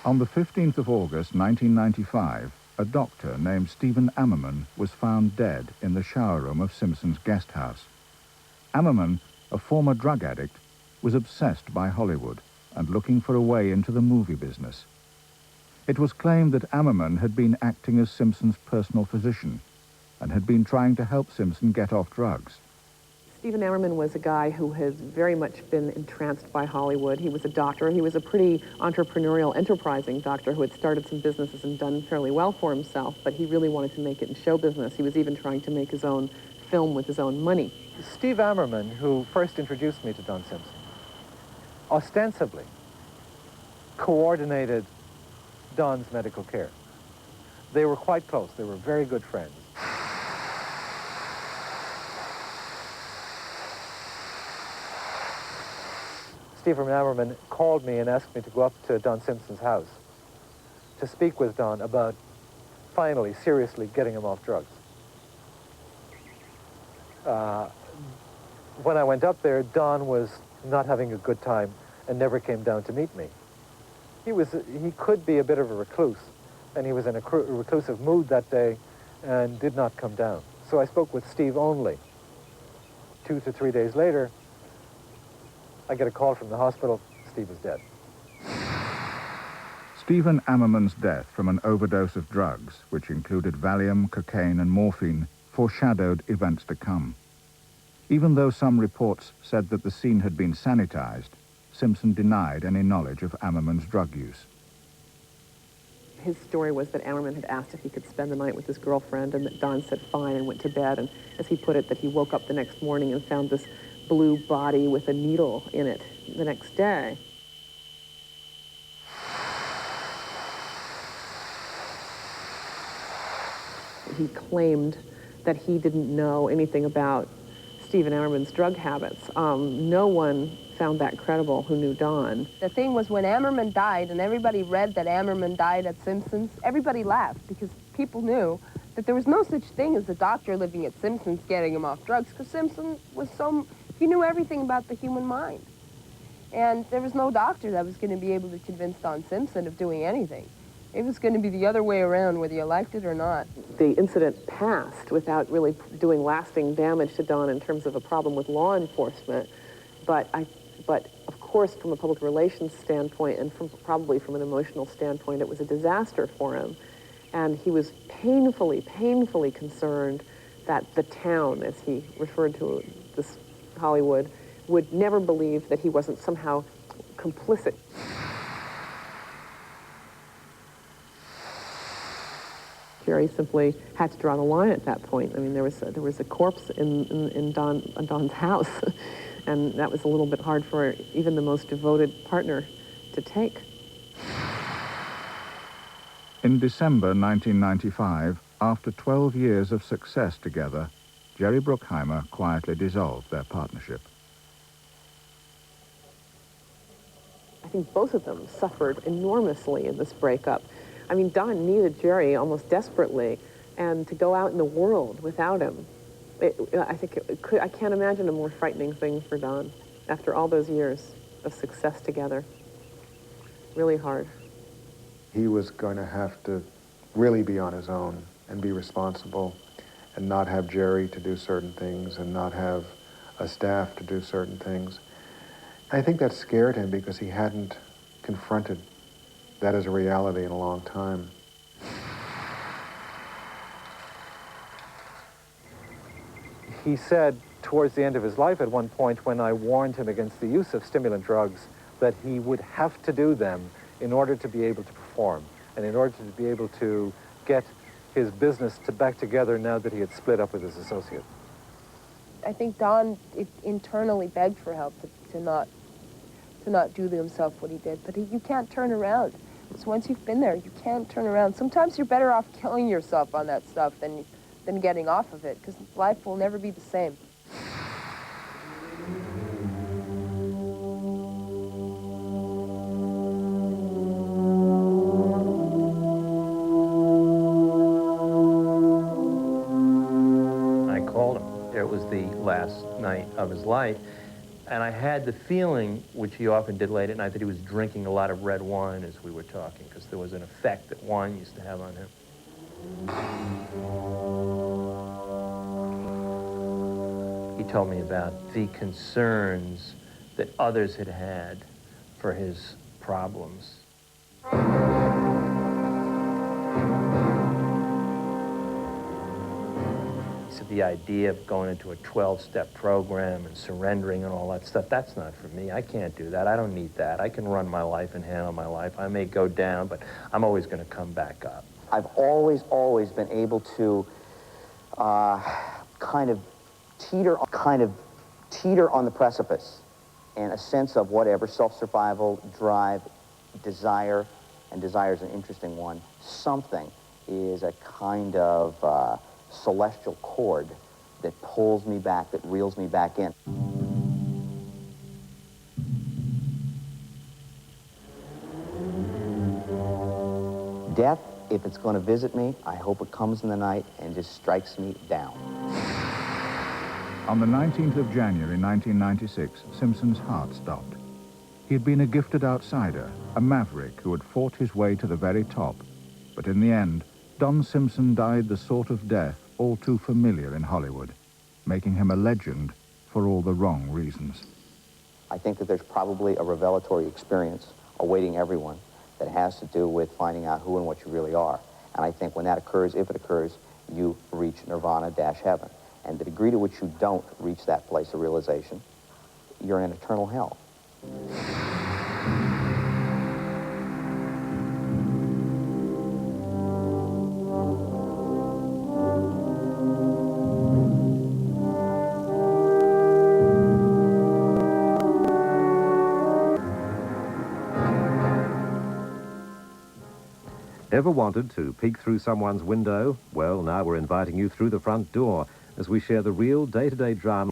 On the 15th of August 1995, a doctor named Stephen Ammerman was found dead in the shower room of Simpson's guest house. Ammerman, a former drug addict, was obsessed by Hollywood and looking for a way into the movie business. It was claimed that Ammerman had been acting as Simpson's personal physician and had been trying to help Simpson get off drugs. Stephen Ammerman was a guy who has very much been entranced by Hollywood. He was a doctor. He was a pretty entrepreneurial, enterprising doctor who had started some businesses and done fairly well for himself, but he really wanted to make it in show business. He was even trying to make his own film with his own money. Steve Ammerman, who first introduced me to Don Simpson, ostensibly coordinated Don's medical care. They were quite close. They were very good friends. Stephen Ammerman called me and asked me to go up to Don Simpson's house to speak with Don about finally, seriously getting him off drugs. When I went up there, Don was not having a good time and never came down to meet me. He could be a bit of a recluse, and he was in a reclusive mood that day and did not come down. So I spoke with Steve only. 2 to 3 days later, I get a call from the hospital. Steve is dead. Stephen Ammerman's death from an overdose of drugs, which included Valium, cocaine and morphine, foreshadowed events to come. Even though some reports said that the scene had been sanitized, Simpson denied any knowledge of Ammerman's drug use. His story was that Ammerman had asked if he could spend the night with his girlfriend, and that Don said fine and went to bed, and as he put it, that he woke up the next morning and found this blue body with a needle in it the next day. He claimed that he didn't know anything about Stephen Ammerman's drug habits. No one found that credible who knew Don. The thing was, when Ammerman died and everybody read that Ammerman died at Simpson's, everybody laughed because people knew that there was no such thing as a doctor living at Simpson's getting him off drugs, because Simpson was he knew everything about the human mind. And there was no doctor that was going to be able to convince Don Simpson of doing anything. It was going to be the other way around, whether you liked it or not. The incident passed without really doing lasting damage to Don in terms of a problem with law enforcement. But of course, from a public relations standpoint and probably from an emotional standpoint, it was a disaster for him. And he was painfully, painfully concerned that the town, as he referred to this Hollywood, would never believe that he wasn't somehow complicit. Jerry simply had to draw the line at that point. I mean, there was a corpse in Don's house, and that was a little bit hard for even the most devoted partner to take. In December 1995, after 12 years of success together, Jerry Bruckheimer quietly dissolved their partnership. I think both of them suffered enormously in this breakup. I mean, Don needed Jerry almost desperately, and to go out in the world without him, I can't imagine a more frightening thing for Don after all those years of success together. Really hard. He was going to have to really be on his own and be responsible and not have Jerry to do certain things and not have a staff to do certain things. I think that scared him because he hadn't confronted that as a reality in a long time. He said towards the end of his life at one point, when I warned him against the use of stimulant drugs, that he would have to do them in order to be able to perform and in order to be able to get his business back together now that he had split up with his associate. I think Don internally begged for help to not do to himself what he did, but you can't turn around. So once you've been there, you can't turn around. Sometimes you're better off killing yourself on that stuff than getting off of it, because life will never be the same. I called him. It was the last night of his life, And I had the feeling, which he often did late at night, that he was drinking a lot of red wine as we were talking, because there was an effect that wine used to have on him. He told me about the concerns that others had had for his problems. He said the idea of going into a 12-step program and surrendering and all that stuff, that's not for me. I can't do that. I don't need that. I can run my life and handle my life. I may go down, but I'm always going to come back up. I've always been able to kind of teeter on the precipice, and a sense of whatever, self-survival, drive, desire, and desire is an interesting one. Something is a kind of celestial cord that pulls me back, that reels me back in. Death, if it's going to visit me, I hope it comes in the night and just strikes me down. On the 19th of January 1996, Simpson's heart stopped. He had been a gifted outsider, a maverick who had fought his way to the very top. But in the end, Don Simpson died the sort of death all too familiar in Hollywood, making him a legend for all the wrong reasons. I think that there's probably a revelatory experience awaiting everyone that has to do with finding out who and what you really are. And I think when that occurs, if it occurs, you reach nirvana-heaven. And the degree to which you don't reach that place of realization, you're in an eternal hell. Ever wanted to peek through someone's window? Well, now we're inviting you through the front door as we share the real day-to-day drama